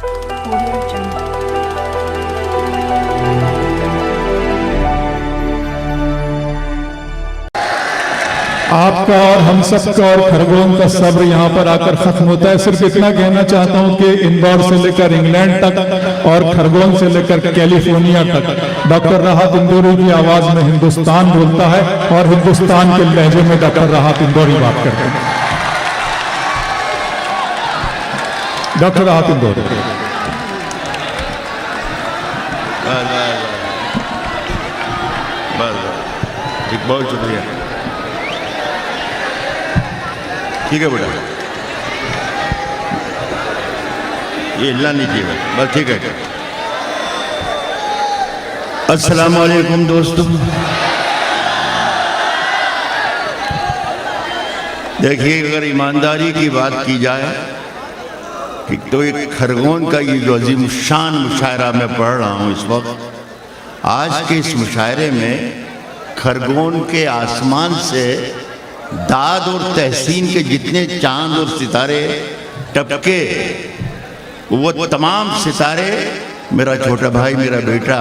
आपका और हम सबका और खरगोन का सब्र यहाँ पर आकर खत्म होता है। सिर्फ इतना कहना चाहता हूँ कि इंदौर से लेकर इंग्लैंड तक और खरगोन से लेकर कैलिफोर्निया तक डॉक्टर राहत इंदौरी की आवाज में हिंदुस्तान बोलता है और हिंदुस्तान के लहजे में डॉक्टर राहत इंदौरी बात करते हैं। डॉक्टर राहत इंदौरी। बहुत शुक्रिया। ठीक है बेटा, ये हिलना नहीं चाहिए बस। ठीक है। अस्सलाम वालेकुम दोस्तों। देखिए, अगर ईमानदारी की बात की जाए तो एक खरगोन का ये जो अजीम शान मुशायरा मैं पढ़ रहा हूँ इस वक्त, आज के इस मुशायरे में खरगोन के आसमान से दाद और तहसीन के जितने चांद और सितारे टपके, वो तमाम सितारे मेरा छोटा भाई, मेरा बेटा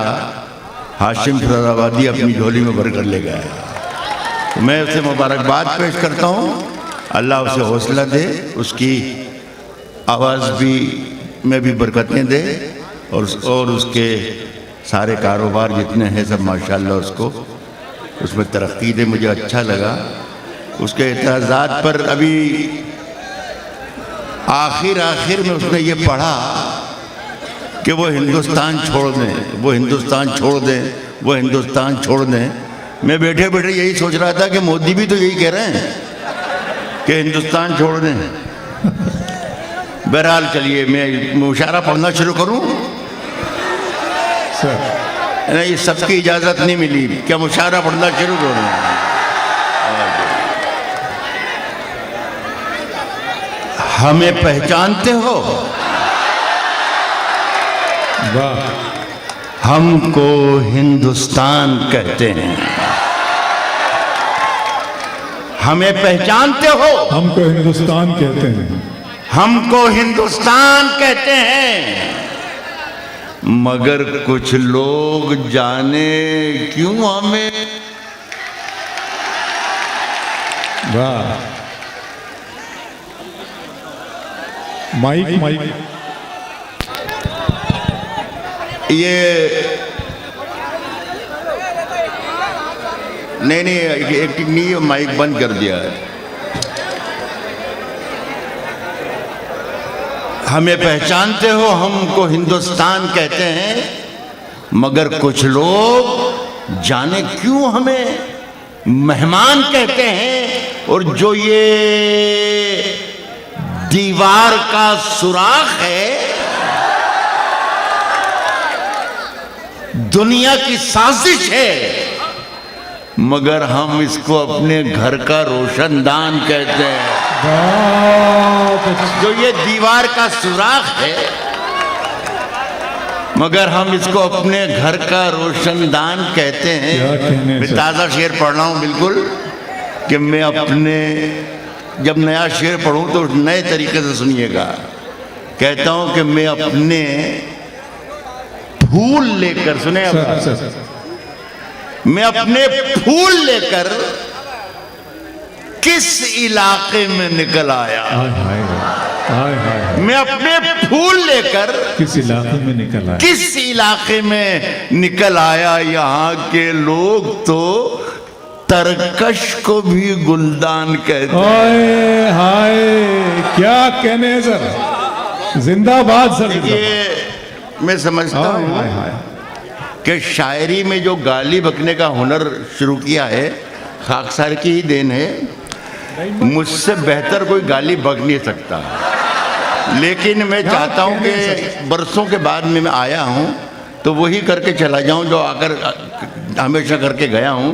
हाशिम फराबादी अपनी झोली में भर कर ले गया। तो मैं उसे मुबारकबाद पेश करता हूँ। अल्लाह उसे हौसला दे, उसकी आवाज़ भी में भी बरकतें दे और उसके सारे कारोबार जितने हैं सब माशाल्लाह उसको उसमें तरक्की दे। मुझे अच्छा लगा उसके एतराज़ात पर। अभी आखिर में उसने ये पढ़ा कि वो हिंदुस्तान छोड़ दें, वो हिंदुस्तान छोड़ दें, वो हिंदुस्तान छोड़ दें। मैं बैठे बैठे यही सोच रहा था कि मोदी भी तो यही कह रहे हैं कि हिंदुस्तान छोड़ दें। बहरहाल चलिए, मैं मुशायरा पढ़ना शुरू करूं। नहीं, सबकी इजाज़त नहीं मिली, क्या मुशायरा पढ़ना शुरू करूं? हमें पहचानते हो? वाह। हमको हिंदुस्तान कहते हैं। हमें पहचानते हो? हमको हिंदुस्तान कहते हैं। हमको हिंदुस्तान कहते हैं, मगर कुछ लोग जाने क्यों हमें। वाह। माइक ये नहीं एक नहीं, माइक बंद कर दिया है। हमें पहचानते हो? हमको हिंदुस्तान कहते हैं, मगर कुछ लोग जाने क्यों हमें मेहमान कहते हैं। और जो ये दीवार का सुराख है, दुनिया की साजिश है, मगर हम इसको अपने घर का रोशनदान कहते हैं। जो ये दीवार का सुराख है, मगर हम इसको अपने घर का रोशनदान कहते हैं। मैं ताज़ा शेर पढ़ रहा हूँ बिल्कुल, कि मैं अपने जब नया शेर पढ़ूँ तो नए तरीके से सुनिएगा। कहता हूँ कि मैं अपने फूल लेकर, सुने, मैं अपने फूल लेकर किस इलाके में निकल आया। मैं अपने फूल लेकर किस इलाके में निकल आया, किस इलाके में निकल आया। यहाँ के लोग तो तरकश को भी गुलदान कहते हैं। हाय क्या कहने सर, जिंदाबाद सर। ये मैं समझता हूँ कि शायरी में जो गाली बकने का हुनर शुरू किया है, खाकसार की ही देन है। मुझसे बेहतर कोई गाली बक नहीं सकता। लेकिन मैं चाहता हूं कि बरसों के बाद में मैं आया हूं तो वही करके चला जाऊं जो आकर हमेशा करके गया हूं,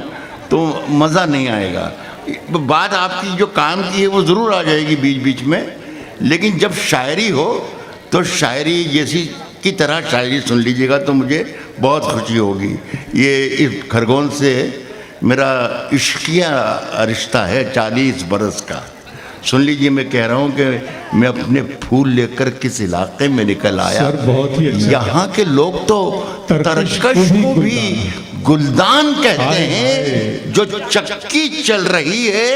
तो मज़ा नहीं आएगा। बात आपकी जो काम की है वो ज़रूर आ जाएगी बीच बीच में, लेकिन जब शायरी हो तो शायरी जैसी की तरह शायरी सुन लीजिएगा तो मुझे बहुत खुशी होगी। ये इस खरगोन से मेरा इश्किया रिश्ता है 40 बरस का। सुन लीजिए, मैं कह रहा हूं कि मैं अपने फूल लेकर किस इलाके में निकल आया। सर बहुत ही अच्छा। यहाँ के लोग तो तरकश को भी गुलदान कहते हैं। जो चक्की चल रही है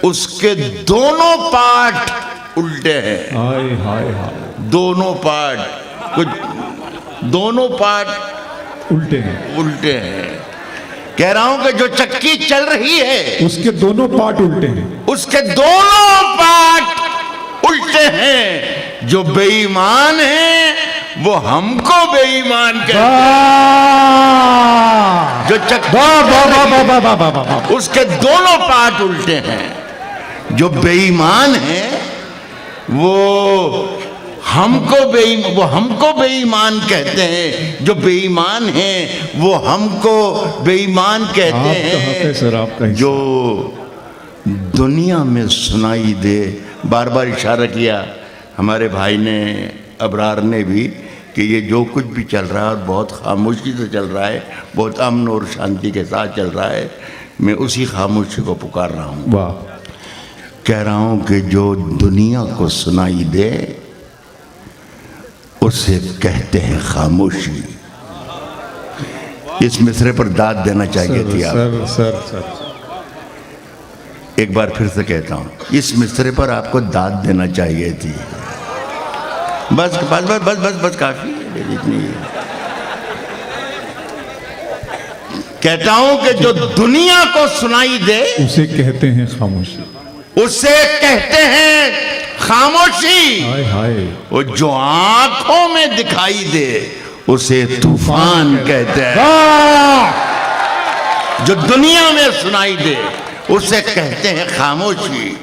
उसके दोनों पार्ट उल्टे हैं। हाय हाय हाय, दोनों पार्ट, कुछ दोनों पार्ट उल्टे हैं। उल्टे हैं। कह रहा हूं कि जो चक्की चल रही है उसके दोनों पार्ट उल्टे हैं। उसके दोनों पार्ट उल्टे हैं। जो बेईमान हैं वो हमको बेईमान कहते हैं। जो चक्की उसके दोनों पार्ट उल्टे हैं। जो बेईमान हैं वो हमको बेईमान कहते हैं। जो बेईमान हैं वो हमको बेईमान कहते हैं। सर आपका जो दुनिया में सुनाई दे, बार बार इशारा किया हमारे भाई ने, अबरार ने भी, कि ये जो कुछ भी चल रहा है और बहुत खामोशी से चल रहा है, बहुत अमन और शांति के साथ चल रहा है, मैं उसी खामोशी को पुकार रहा हूँ। वाह। कह रहा हूँ कि जो दुनिया को सुनाई दे उसे कहते हैं खामोशी। इस मिसरे पर दाद देना चाहिए थी आप। सर एक बार फिर से कहता हूं, इस मिसरे पर आपको दाद देना चाहिए थी। बस बस बस बस बस बस काफी है, इतनी है। कहता हूं कि जो दुनिया को सुनाई दे उसे कहते हैं खामोशी। उसे कहते हैं खामोशी। हाय हाय। वो जो आंखों में दिखाई दे उसे तूफान कहते हैं। जो दुनिया में सुनाई दे उसे कहते हैं खामोशी।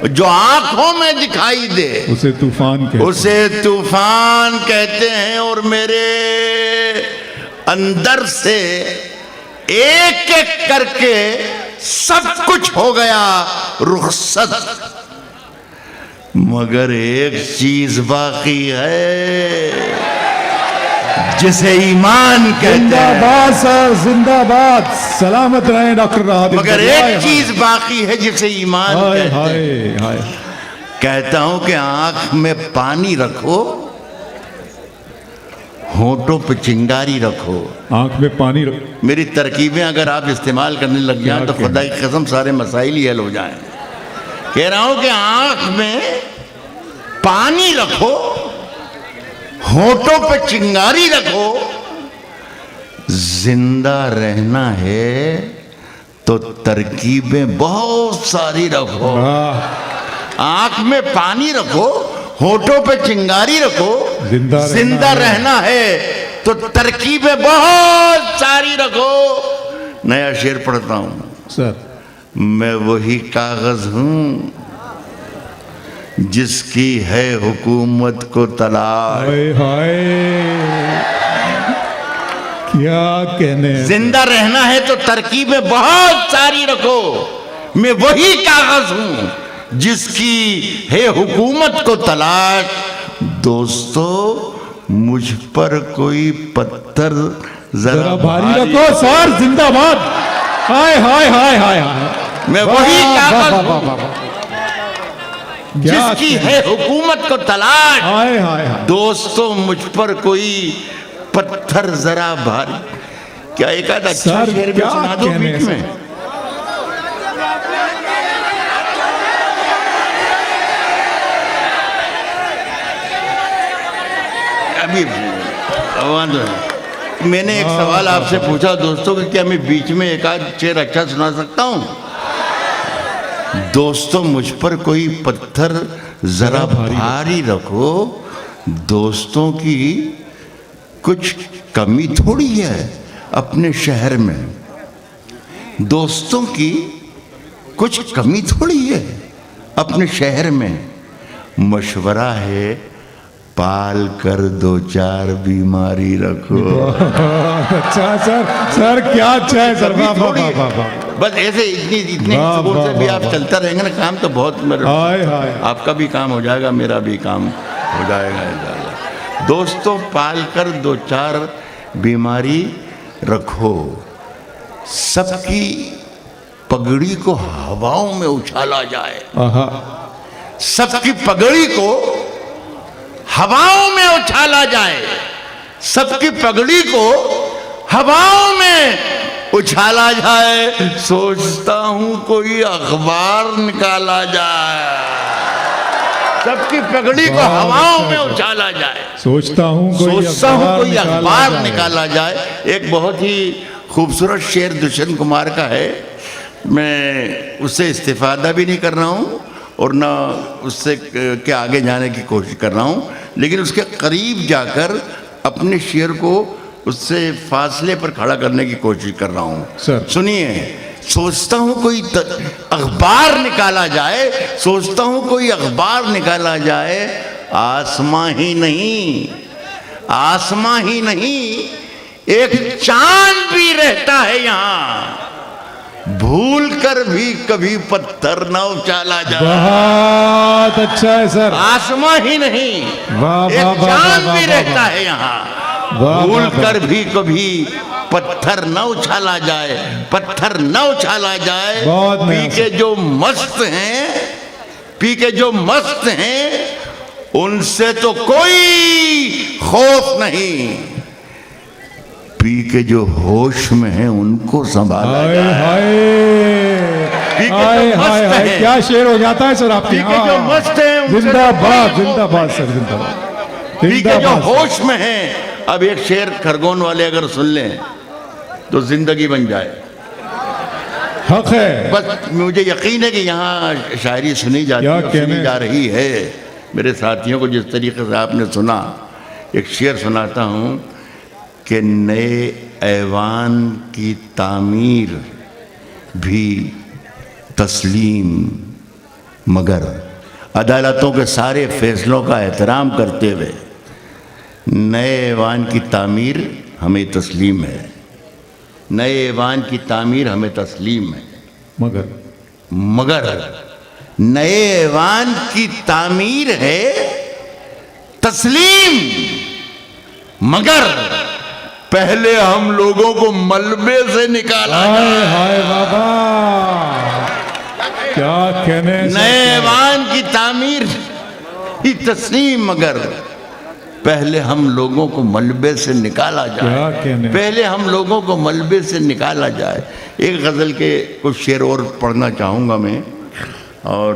जो आंखों में दिखाई दे उसे तूफान कहते हैं। उसे तूफान कहते हैं। और मेरे अंदर से एक एक करके सब कुछ हो गया रुखसत, मगर एक चीज बाकी है जिसे ईमान कहते हैं। जिंदाबाद सर, जिंदाबाद, सलामत रहे डॉक्टर राहत। मगर एक चीज बाकी है जिसे ईमान हाय कहते हाय हैं। हाय। कहता हूं कि आंख में पानी रखो, होठों पे चिंगारी रखो। आंख में पानी रख। मेरी तरकीबें अगर आप इस्तेमाल करने लग जाएं तो खुदा की कसम सारे मसाइल ही हल हो जाएं। कह रहा हूं कि आंख में पानी रखो, होठों पे चिंगारी रखो। जिंदा रहना है तो तरकीबें बहुत सारी रखो। आंख में पानी रखो, होठों पे चिंगारी रखो। जिंदा रहना है तो तरकीबें बहुत सारी रखो। नया शेर पढ़ता हूं सर। मैं वही कागज हूं जिसकी है हुकूमत को तलाश। हाय हाय, क्या कहने। जिंदा रहना है तो तरकीबें बहुत सारी रखो। मैं वही कागज हूं जिसकी है हुकूमत को तलाश। दोस्तों मुझ पर कोई पत्थर जरा भारी रखो। सर जिंदाबाद। हाय हाय हाय हाय हाय। मैं वही कागज हूं जिसकी है हुकूमत को तलाश। हाय हाय हाय। दोस्तों मुझ पर कोई पत्थर जरा भारी। क्या एक आध अच्छा शेर भी सुना दो बीच में। अभी मैंने एक सवाल आपसे पूछा दोस्तों कि क्या मैं बीच में एक आध शेर अच्छा सुना सकता हूं। दोस्तों मुझ पर कोई पत्थर जरा भारी रखो। दोस्तों की कुछ कमी थोड़ी है अपने शहर में। दोस्तों की कुछ कमी थोड़ी है अपने शहर में। मशवरा है पाल कर दो चार बीमारी रखो। अच्छा सर, सर क्या अच्छा है सर। बस ऐसे इतने सुकून से भी आप चलता रहेंगे ना, काम तो बहुत आपका भी काम हो जाएगा, मेरा भी काम हो जाएगा। दोस्तों पाल कर दो चार बीमारी रखो। सबकी पगड़ी को हवाओं में उछाला जाए, आहा, सबकी पगड़ी को हवाओं में उछाला जाए, सबकी पगड़ी को हवाओं में उछाला जाए। सोचता हूं कोई अखबार निकाला जाए, सबकी पगड़ी को हवाओं में उछाला जाए। सोचता हूँ कोई अखबार निकाला जाए। एक बहुत ही खूबसूरत शेर दुष्यंत कुमार का है, मैं उससे इस्तिफादा भी नहीं कर रहा हूँ और ना उससे के आगे जाने की कोशिश कर रहा हूँ, लेकिन उसके करीब जाकर अपने शेर को उससे फासले पर खड़ा करने की कोशिश कर रहा हूँ। सर सुनिए, सोचता हूँ कोई अखबार निकाला जाए, सोचता हूँ कोई अखबार निकाला जाए, आसमां ही नहीं, आसमां ही नहीं, एक चांद भी रहता है यहाँ, भूल कर भी कभी पत्थर न उछाला जाए। बहुत अच्छा है सर, आसमां ही नहीं, एक चांद भी रहता है यहाँ, भूल कर भी कभी पत्थर न उछाला जाए, पत्थर न उछाला जाए। पी के जो मस्त हैं, पी के जो मस्त हैं, उनसे तो कोई खौफ नहीं, पी के जो होश में हैं उनको संभाला जाए। हाय हाय हाय, क्या शेर हो जाता है सर आपके। पी के जो मस्त हैं, जिंदाबाद जिंदाबाद सर, जिंदाबाद। पी के जो होश में हैं। अब एक शेर खरगोन वाले अगर सुन लें तो जिंदगी बन जाए। हक है, बस मुझे यकीन है कि यहाँ शायरी सुनी जा रही है। मेरे साथियों को जिस तरीके से आपने सुना, एक शेर सुनाता हूँ कि नए ऐवान की तामीर भी तस्लीम, मगर अदालतों के सारे फैसलों का एहतराम करते हुए नए ऐवान की तामीर हमें तस्लीम है, नए ऐवान की तामीर हमें तस्लीम है, मगर नए ऐवान की तामीर है तस्लीम, मगर पहले हम लोगों को मलबे से निकाला। हाय बाबा, क्या कहने। नए ऐवान की तामीर ही तस्लीम, मगर पहले हम लोगों को मलबे से निकाला जाए, पहले हम लोगों को मलबे से निकाला जाए। एक गज़ल के कुछ शेर और पढ़ना चाहूँगा मैं। और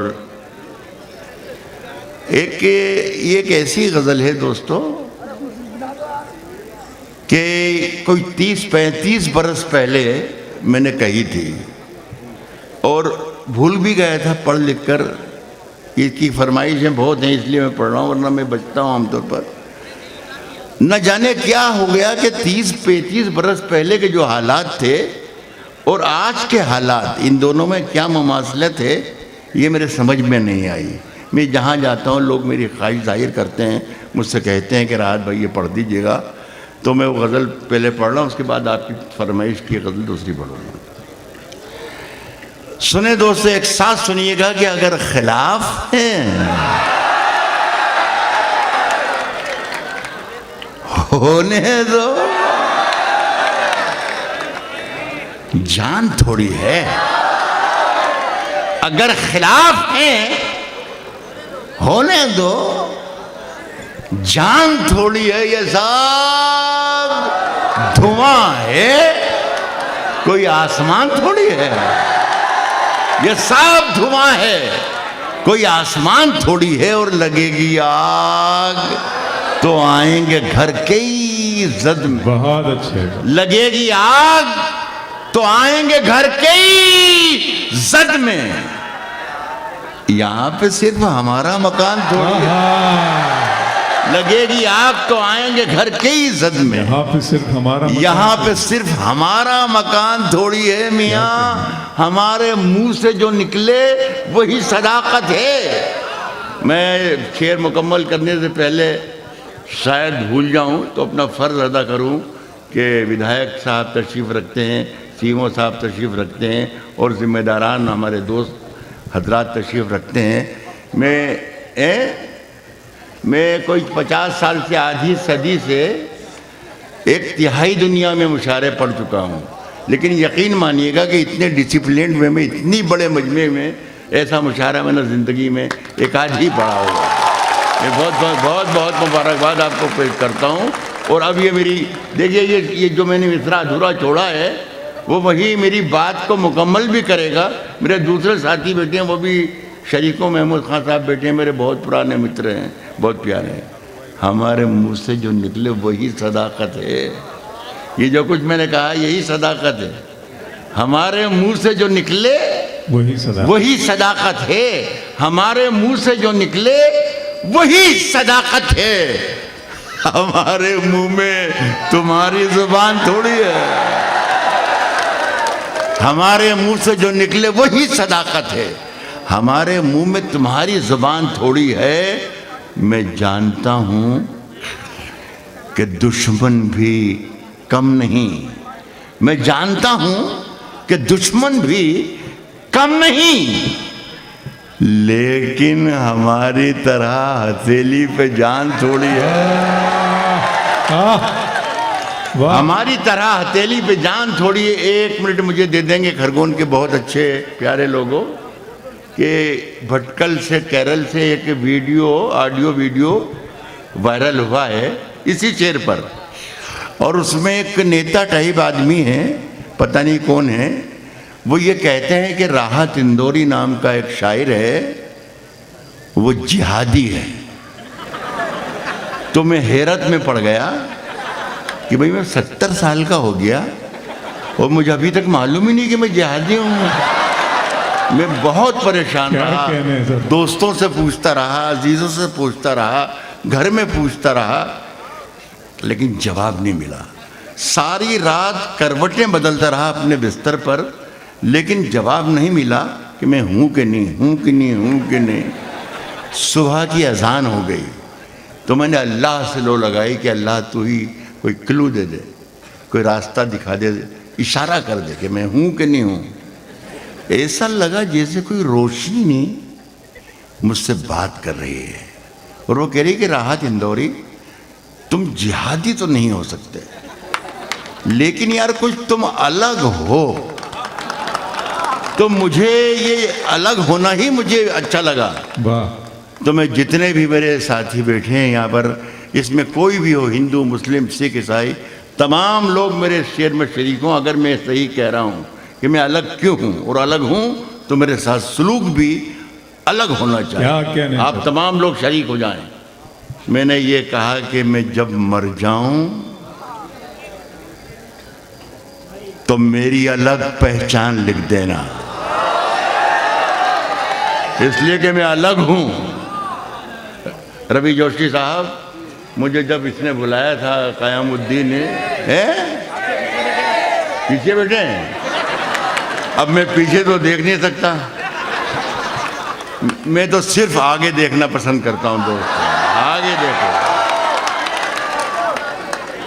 एक ऐसी गज़ल है दोस्तों कि कोई 30-35 बरस पहले मैंने कही थी और भूल भी गया था पढ़ लिख कर। इसकी फरमाइशें बहुत हैं इसलिए मैं पढ़ रहा हूँ, वरना मैं बचता हूँ आमतौर पर। न जाने क्या हो गया कि 30-35 बरस पहले के जो हालात थे और आज के हालात, इन दोनों में क्या मुमासलत है ये मेरे समझ में नहीं आई। मैं जहाँ जाता हूँ लोग मेरी ख्वाहिश जाहिर करते हैं, मुझसे कहते हैं कि राहत भाई ये पढ़ दीजिएगा, तो मैं वो गज़ल पहले पढ़ रहा हूँ, उसके बाद आपकी फरमाइश की गज़ल दूसरी पढ़ूँगा। सुने दोस्तों, एक साथ सुनिएगा कि अगर खिलाफ है होने दो, जान थोड़ी है। अगर खिलाफ है होने दो, जान थोड़ी है। ये सब धुआं है, कोई आसमान थोड़ी है। ये सब धुआं है, कोई आसमान थोड़ी है। और लगेगी आग तो आएंगे घर के ही जद में। बहुत अच्छे। लगेगी आग तो आएंगे घर के ही जद में। यहाँ पे सिर्फ हमारा मकान थोड़ी है। लगेगी आग तो आएंगे घर के ही जद में। यहाँ पे सिर्फ हमारा, यहाँ पे सिर्फ हमारा मकान थोड़ी है मियाँ। हमारे मुंह से जो निकले वही सदाकत है। मैं शेर मुकम्मल करने से पहले शायद भूल जाऊं तो अपना फ़र्ज़ अदा करूं कि विधायक साहब तशरीफ़ रखते हैं, सीएमओ साहब तशरीफ़ रखते हैं और ज़िम्मेदारान हमारे दोस्त हजरात तशरीफ़ रखते हैं। मैं कोई 50 साल से आधी सदी से एक तिहाई दुनिया में मुशायरे पढ़ चुका हूँ। लेकिन यकीन मानिएगा कि इतने डिसिप्लिन वे में, इतनी बड़े मजमे में ऐसा मुशायरा मैंने ज़िंदगी में एक आज ही पढ़ा होगा। मैं बहुत बहुत बहुत बहुत मुबारकबाद आपको पेश करता हूँ। और अब ये मेरी देखिए, ये जो मैंने मिसरा अधूरा छोड़ा है वो वही मेरी बात को मुकम्मल भी करेगा। मेरे दूसरे साथी बैठे हैं, वो भी शरीकों महमूद खान साहब बैठे हैं, मेरे बहुत पुराने मित्र हैं, बहुत प्यारे हैं। हमारे मुंह से जो निकले वही सदाकत है। ये जो कुछ मैंने कहा यही सदाकत है। हमारे मुंह से जो निकले वही सदाकत है। हमारे मुंह से जो निकले वही सदाकत है। हमारे मुंह में तुम्हारी जुबान थोड़ी है। हमारे मुंह से जो निकले वही सदाकत है। हमारे मुंह में तुम्हारी जुबान थोड़ी है। मैं जानता हूं कि दुश्मन भी कम नहीं। मैं जानता हूं कि दुश्मन भी कम नहीं, लेकिन हमारी तरह हथेली पे जान थोड़ी है। हमारी तरह हथेली पे जान थोड़ी है। 1 मिनट मुझे दे देंगे खरगोन के बहुत अच्छे प्यारे लोगों के भटकल से, केरल से एक ऑडियो वीडियो वायरल हुआ है इसी शेर पर। और उसमें एक नेता टाइप आदमी है, पता नहीं कौन है, वो ये कहते हैं कि राहत इंदौरी नाम का एक शायर है, वो जिहादी है। तो मैं हैरत में पड़ गया कि भाई मैं 70 साल का हो गया और मुझे अभी तक मालूम ही नहीं कि मैं जिहादी हूँ। मैं बहुत परेशान रहा, दोस्तों से पूछता रहा, अजीजों से पूछता रहा, घर में पूछता रहा, लेकिन जवाब नहीं मिला। सारी रात करवटें बदलता रहा अपने बिस्तर पर, लेकिन जवाब नहीं मिला कि मैं हूँ कि नहीं, हूँ कि नहीं, हूँ कि नहीं। सुबह की अजान हो गई तो मैंने अल्लाह से लो लगाई कि अल्लाह तू ही कोई क्लू दे दे, कोई रास्ता दिखा दे, इशारा कर दे कि मैं हूँ कि नहीं हूँ। ऐसा लगा जैसे कोई रोशनी मुझसे बात कर रही है और वो कह रही कि राहत इंदौरी, तुम जिहादी तो नहीं हो सकते, लेकिन यार कुछ तुम अलग हो। तो मुझे ये अलग होना ही मुझे अच्छा लगा। तो मैं जितने भी मेरे साथी बैठे हैं यहाँ पर, इसमें कोई भी हो, हिंदू, मुस्लिम, सिख, ईसाई, तमाम लोग मेरे शेर में शरीक हों। अगर मैं सही कह रहा हूँ कि मैं अलग क्यों हूँ, और अलग हूँ तो मेरे साथ सलूक भी अलग होना चाहिए। आप तमाम लोग शरीक हो जाएं। मैंने ये कहा कि मैं जब मर जाऊं तो मेरी अलग पहचान लिख देना, इसलिए कि मैं अलग हूं। रवि जोशी साहब, मुझे जब इसने बुलाया था कयामुद्दीन ने, पीछे बैठे हैं, अब मैं पीछे तो देख नहीं सकता, मैं तो सिर्फ आगे देखना पसंद करता हूं दोस्त, आगे देखो।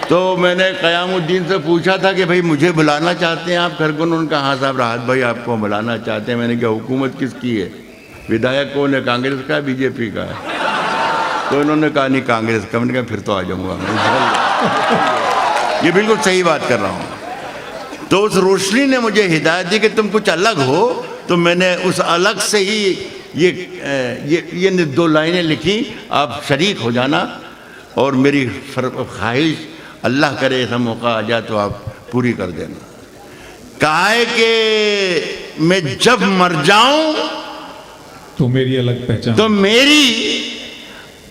तो मैंने कयामुद्दीन से पूछा था कि भाई मुझे बुलाना चाहते हैं आप खरगोन? उन्होंने कहा हाँ साहब, राहत भाई आपको बुलाना चाहते हैं। मैंने कहा हुकूमत किसकी है, विधायक कौन है, कांग्रेस का है, बीजेपी का है? तो इन्होंने कहा नहीं कांग्रेस का। मैंने कहा फिर तो आ जाऊँगा मैं, ये बिल्कुल सही बात कर रहा हूँ। तो उस रोशनी ने मुझे हिदायत दी कि तुम कुछ अलग हो, तो मैंने उस अलग से ही ये 2 लाइनें लिखी, आप शरीक हो जाना। और मेरी ख्वाहिश, अल्लाह करे ऐसा मौका आ जाए तो आप पूरी कर देना। कहा है कि मैं जब मर जाऊं तो मेरी अलग पहचान, तो मेरी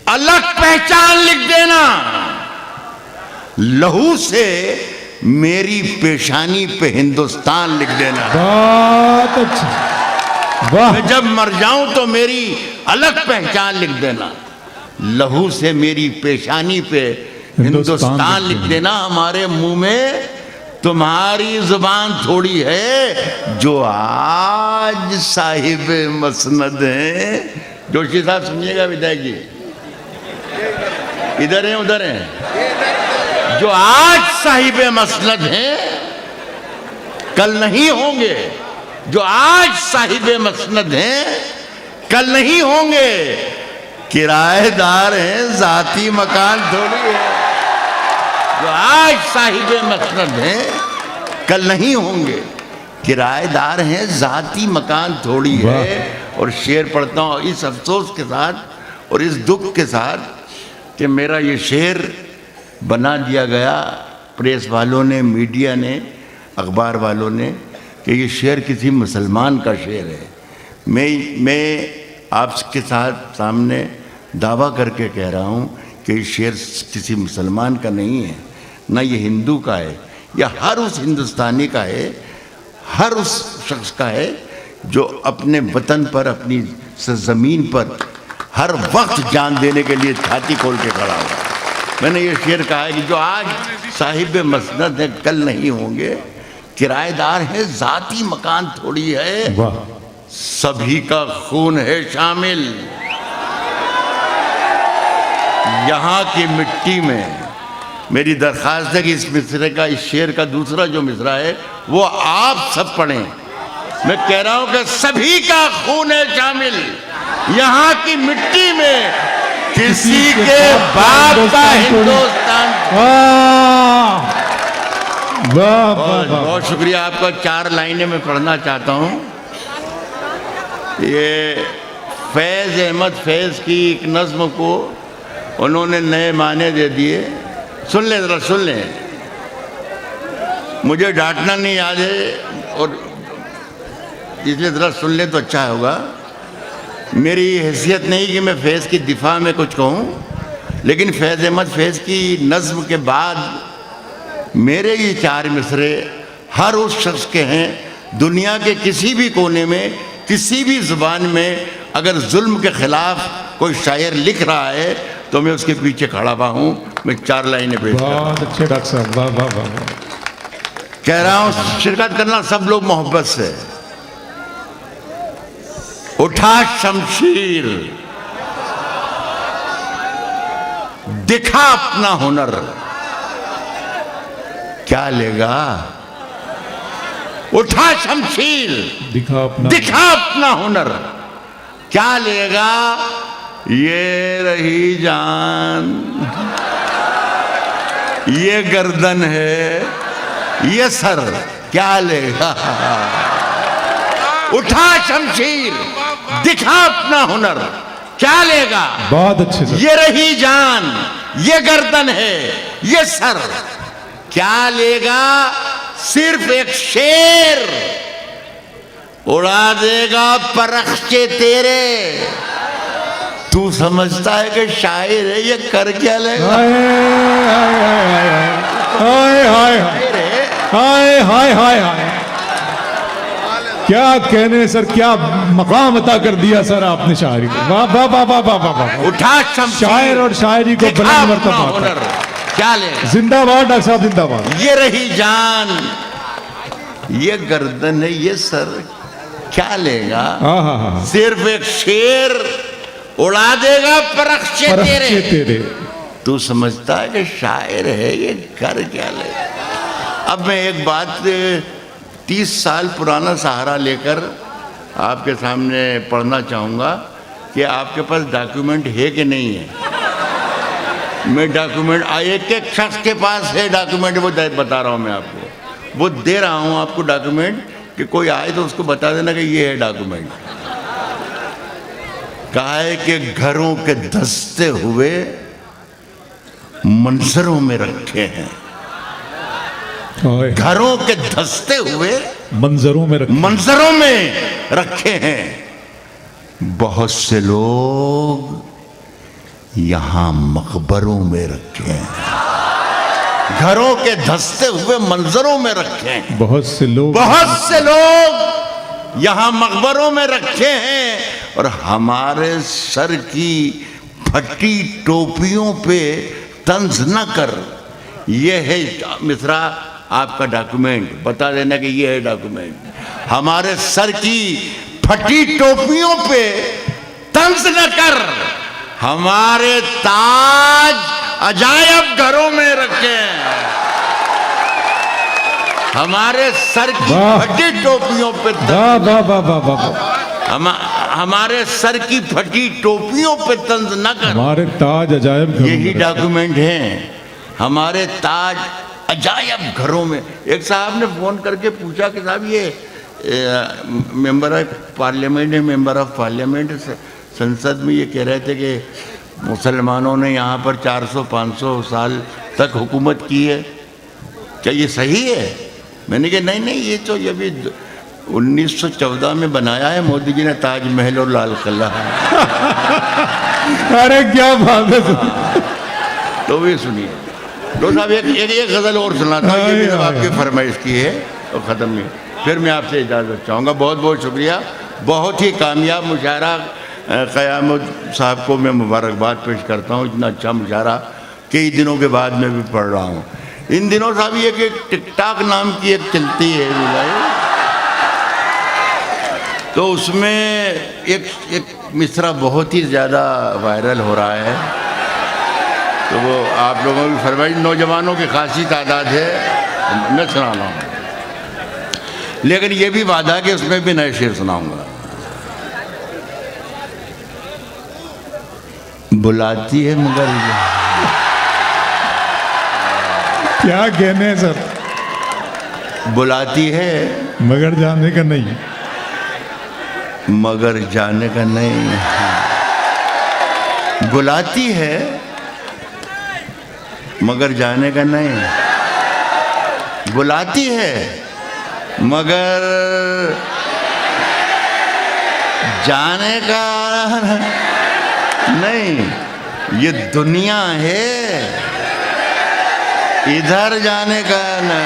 अलग पहचान लिख देना। लहू से मेरी पेशानी पे हिंदुस्तान लिख देना। बहुत अच्छा, वाह। मैं जब मर जाऊं तो मेरी अलग पहचान लिख देना। लहू से मेरी पेशानी पे हिंदुस्तान लिख देना। हमारे मुंह में तुम्हारी जुबान थोड़ी है, जो आज साहिब मसनद हैं। जोशी साहब सुनिएगा, विधायक जी इधर हैं उधर हैं, जो आज साहिब मसनद हैं कल नहीं होंगे। जो आज साहिब मसनद हैं कल नहीं होंगे। किराएदार हैं, जाती मकान थोड़ी है। जो आज साहिब मसनद हैं कल नहीं होंगे, किराएदार हैं, जाती मकान थोड़ी है। और शेर पढ़ता हूँ इस अफसोस के साथ और इस दुख के साथ कि मेरा ये शेर बना दिया गया प्रेस वालों ने, मीडिया ने, अखबार वालों ने, कि ये शेर किसी मुसलमान का शेर है। मैं आपके साथ सामने दावा करके कह रहा हूँ कि ये शेर किसी मुसलमान का नहीं है, ना ये हिंदू का है, या हर उस हिंदुस्तानी का है, हर उस शख्स का है जो अपने वतन पर, अपनी ज़मीन पर हर वक्त जान देने के लिए छाती खोल के खड़ा हुआ। मैंने ये शेर कहा है कि जो आज साहिब मसनद है कल नहीं होंगे, किराएदार है, जाती मकान थोड़ी है, सभी का खून है शामिल। यहाँ की मिट्टी में मेरी दरख्वास्त है कि इस मिसरे का, इस शेर का दूसरा जो मिसरा है वो आप सब पढ़ें। मैं कह रहा हूं कि सभी का खून है शामिल, यहाँ की मिट्टी में किसी के बाप का हिंदुस्तान। बहुत शुक्रिया आपका। 4 लाइनें मैं पढ़ना चाहता हूँ। ये फैज़ अहमद फैज़ की एक नज़्म को उन्होंने नए माने दे दिए। सुन लें ज़रा, सुन लें। मुझे डांटना नहीं याद है और इसलिए ज़रा सुन लें तो अच्छा होगा। मेरी हैसियत नहीं कि मैं फैज़ की दिफा में कुछ कहूँ, लेकिन फैज़ अहमद फैज़ की नज़्म के बाद मेरे ये 4 मिसरे हर उस शख्स के हैं दुनिया के किसी भी कोने में, किसी भी ज़ुबान में अगर जुल्म के ख़िलाफ़ कोई शायर लिख रहा है तो मैं उसके पीछे खड़ा हुआ हूँ। मैं 4 लाइनें पेश कर रहा हूँ। बहुत अच्छे डॉक्टर साहब, वाह वाह वाह। कह रहा हूँ शिरकत करना सब लोग मोहब्बत से। उठा शमशीर, दिखा अपना हुनर, क्या लेगा। उठा शमशीर, दिखा अपना हुनर, क्या लेगा। ये रही जान, ये गर्दन है, ये सर, क्या लेगा। उठा शमशीर, दिखा अपना हुनर, क्या लेगा। बहुत अच्छे से। ये रही जान, ये गर्दन है, ये सर, क्या लेगा। सिर्फ एक शेर उड़ा देगा परख्चे तेरे। तू समझता है कि शायर है, ये कर क्या लेगा। हाय हाय हाय हाय हाय हाय, क्या कहने सर, क्या मकाम अता कर दिया सर आपने शायरी को। वाह वाह वाह वाह वाह वाह। उठा शमशीर, शायर और शायरी को बुलंद मर्तबा, क्या लेगा। जिंदाबाद डॉक्टर साहब, जिंदाबाद। ये रही जान, ये गर्दन है, ये सर, क्या लेगा। सिर्फ एक शेर उड़ा देगा परख्चे तेरे। तू समझता है कि शायर है, ये कर क्या लेगा। अब मैं एक बात 30 साल पुराना सहारा लेकर आपके सामने पढ़ना चाहूँगा कि आपके पास डॉक्यूमेंट है कि नहीं है। मैं डॉक्यूमेंट एक एक शख्स के पास है डॉक्यूमेंट, वो बता रहा हूँ मैं आपको, वो दे रहा हूँ आपको डॉक्यूमेंट कि कोई आए तो उसको बता देना कि ये है डॉक्यूमेंट। कहा है कि घरों के धंसते हुए मंजरों में रखे हैं। घरों के धंसते हुए मंजरों में रखे हैं। बहुत से लोग यहाँ मकबरों में रखे हैं। घरों के धंसते हुए मंजरों में रखे हैं। बहुत से लोग यहाँ मकबरों में रखे हैं। और हमारे सर की फटी टोपियों पे तंज न कर। ये है मिश्रा आपका डॉक्यूमेंट, बता देना कि ये है डॉक्यूमेंट। हमारे सर की फटी टोपियों पे तंज न कर। हमारे ताज अजायब घरों में रखे हैं। हमारे सर की फटी टोपियों पे हमारे सर की फटी टोपियों पे तंज न कर। हमारे ताज अजायब, यही डॉक्यूमेंट हैं। हमारे ताज अजायब घरों में। एक साहब ने फ़ोन करके पूछा कि साहब ये मेंबर ऑफ पार्लियामेंट है, मेंबर ऑफ पार्लियामेंट संसद में ये कह रहे थे कि मुसलमानों ने यहाँ पर 400-500 साल तक हुकूमत की है, क्या ये सही है? मैंने कहा नहीं नहीं, ये तो ये भी 1914 में बनाया है मोदी जी ने, ताजमहल और लाल किला। अरे क्या बात है। तो भी सुनिए। तो साहब एक गज़ल और सुनाता हूँ, ये भी जब आपकी फरमाइश की है तो ख़त्म नहीं, फिर मैं आपसे इजाज़त चाहूँगा। बहुत बहुत शुक्रिया। बहुत ही कामयाब मुशायरा। क़यामत साहब को मैं मुबारकबाद पेश करता हूँ, इतना अच्छा मुशायरा कई दिनों के बाद मैं भी पढ़ रहा हूँ। इन दिनों साहब ये कि टिकटॉक नाम की एक चलती है, तो उसमें एक मिसरा बहुत ही ज़्यादा वायरल हो रहा है। तो वो आप लोगों की फरमाइश, नौजवानों की खासी तादाद है, मैं सुना रहा हूँ, लेकिन ये भी वादा कि उसमें भी नए शेर सुनाऊंगा। बुलाती है मगर क्या कहने हैं सर? बुलाती है मगर जाने का नहीं, मगर जाने का नहीं। बुलाती है मगर जाने का नहीं। बुलाती है मगर जाने का नहीं। ये दुनिया है, इधर जाने का ना।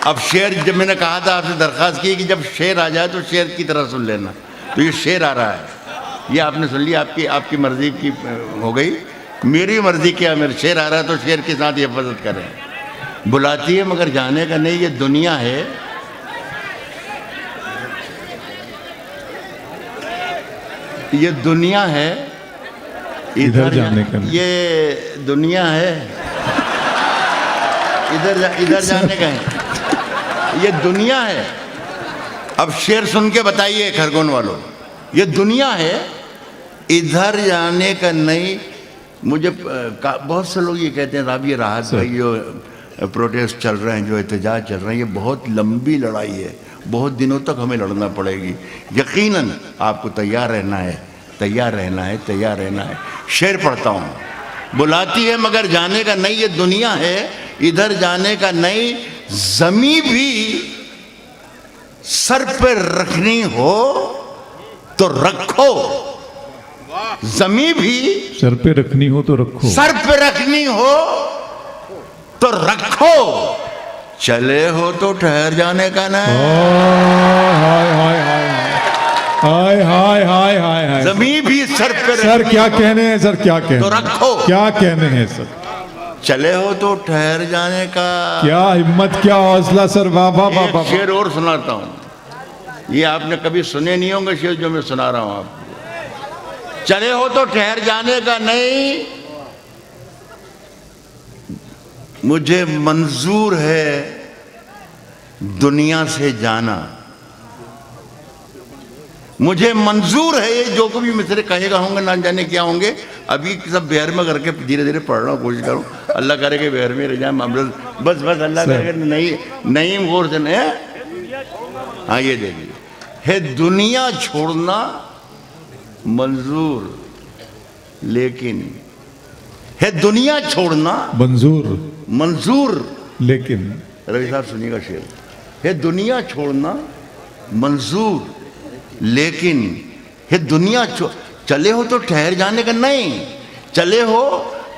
अब शेर, जब मैंने कहा था आपसे दरख्वास्त की कि जब शेर आ जाए तो शेर की तरह सुन लेना, तो ये शेर आ रहा है, ये आपने सुन लिया, आपकी मर्जी की हो गई, मेरी मर्जी क्या, मेरे शेर आ रहा है तो शेर के साथ हिफाजत करें। बुलाती है मगर जाने का नहीं, ये दुनिया है, ये दुनिया है, इधर जाने का नहीं। ये दुनिया है, इधर जाने का है, ये दुनिया है। अब शेर सुन के बताइए खरगोन वालों, ये दुनिया है, इधर जाने का नहीं। मुझे बहुत से लोग ये कहते हैं साहब ये राहत भाई जो प्रोटेस्ट चल रहे हैं, जो एहतजाज चल रहे हैं, ये बहुत लंबी लड़ाई है, बहुत दिनों तक हमें लड़ना पड़ेगी। यकीनन आपको तैयार रहना है, तैयार रहना है, तैयार रहना है। शेर पढ़ता हूँ। बुलाती है मगर जाने का नहीं, ये दुनिया है, इधर जाने का नहीं। ज़मीं भी सर पे रखनी हो तो रखो, ज़मीं भी सर पे रखनी हो तो रखो, सर पे रखनी हो तो रखो, चले हो तो ठहर जाने का नहीं। हाय हाय हाय हाय हाय हाय हाय हाय। ज़मीं भी सर पे सर क्या कहने हैं सर, क्या कहने तो रखो, क्या कहने हैं सर? चले हो तो ठहर जाने का। क्या हिम्मत, क्या हौसला सर, वाह वाह वाह एक वाह। शेर और सुनाता हूँ, ये आपने कभी सुने नहीं होंगे शेर जो मैं सुना रहा हूँ आपको। चले हो तो ठहर जाने का नहीं, मुझे मंजूर है दुनिया से जाना। मुझे मंजूर है, ये जो कभी मिसरे कहेगा होंगे ना जाने क्या होंगे, अभी सब बिहार में करके धीरे धीरे पढ़ रहा हूँ, कोशिश करूँ, अल्लाह करे कि बिहार में रह जाए, बस अल्लाह करे नहीं गौर से नहीं। हाँ ये देखिए, है दुनिया छोड़ना मंजूर, लेकिन है दुनिया छोड़ना मंजूर लेकिन। रवि साहब सुनिएगा शेर, है दुनिया छोड़ना मंजूर लेकिन, है दुनिया चले हो तो ठहर जाने का नहीं, चले हो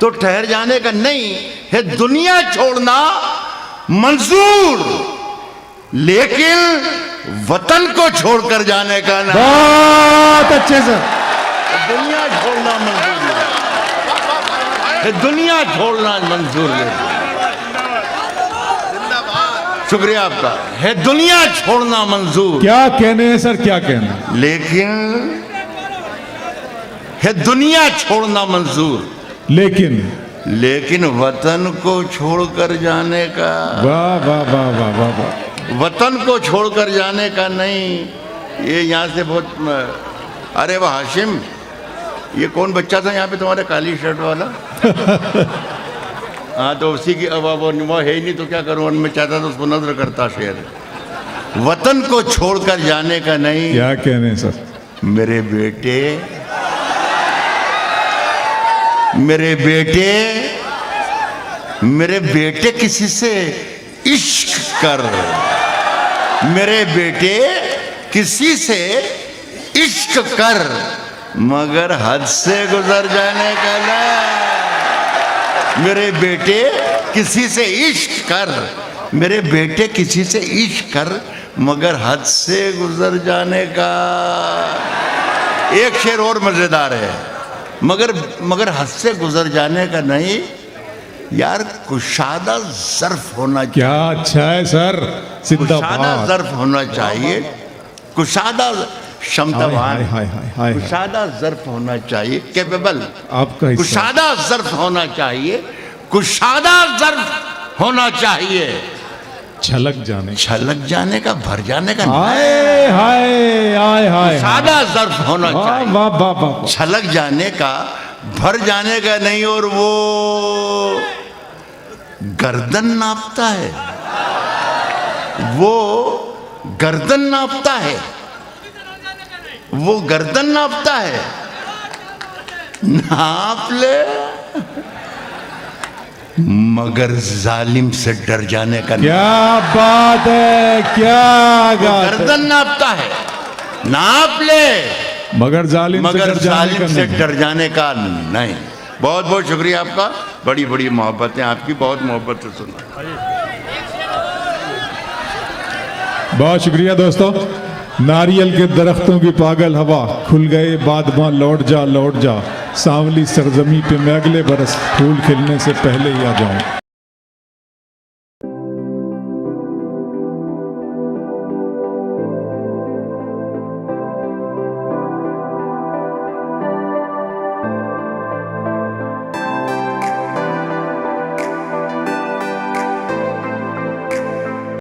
तो ठहर जाने का नहीं, है दुनिया छोड़ना मंजूर लेकिन वतन को छोड़कर जाने का नहीं। बहुत अच्छे सर। दुनिया छोड़ना मंजूर है, दुनिया छोड़ना मंजूर है। शुक्रिया आपका। है दुनिया छोड़ना मंजूर, क्या कहने हैं सर, क्या कहने हैं? लेकिन है दुनिया छोड़ना मंजूर लेकिन वतन को छोड़कर जाने का, वाह वाह वाह वाह वाह वाह। वतन को छोड़कर जाने का नहीं। ये यहाँ से बहुत, अरे वाह हाशिम, ये कौन बच्चा था यहाँ पे तुम्हारे काली शर्ट वाला? हाँ तो उसी की अब वो है ही नहीं तो क्या करूँ, मैं चाहता तो उसको नजर करता शेर। वतन को छोड़कर जाने का नहीं। क्या कहने सर। मेरे बेटे, मेरे बेटे, मेरे बेटे किसी से इश्क कर, मेरे बेटे किसी से इश्क कर, मगर हद से गुजर जाने का ना। मेरे बेटे किसी से इश्क कर, मेरे बेटे किसी से इश्क कर, मगर हद से गुजर जाने का। एक शेर और मजेदार है, मगर हद से गुजर जाने का नहीं यार, कुशादा ज़र्फ होना चाहिए। क्या अच्छा है सर, कुशादा ज़र्फ होना चाहिए, कुशादा क्षमतावान, कुशादा ज़र्फ होना चाहिए, कैपेबल, आपका कुशादा ज़र्फ होना चाहिए, कुशादा ज़र्फ होना चाहिए। छलक जाने का, भर जाने का, हाय हाय हाय हाय, कुशादा ज़र्फ होना चाहिए। वाह वाह वाह, छलक जाने का, भर जाने का नहीं। और वो गर्दन नापता है, वो गर्दन नापता है, वो गर्दन नापता है। नाप ले, मगर जालिम से डर जाने का। क्या बात है, क्या गर्दन नापता है, नाप ले, मगर जालिम से डर जाने का नहीं। बहुत बहुत शुक्रिया आपका, बड़ी बड़ी मोहब्बतें आपकी, बहुत मोहब्बत से सुना। बहुत शुक्रिया दोस्तों। नारियल के दरख्तों की पागल हवा, खुल गए बादमां लौट जा, सांवली सरजमी पे मैं अगले बरस फूल खिलने से पहले ही आ जाऊं।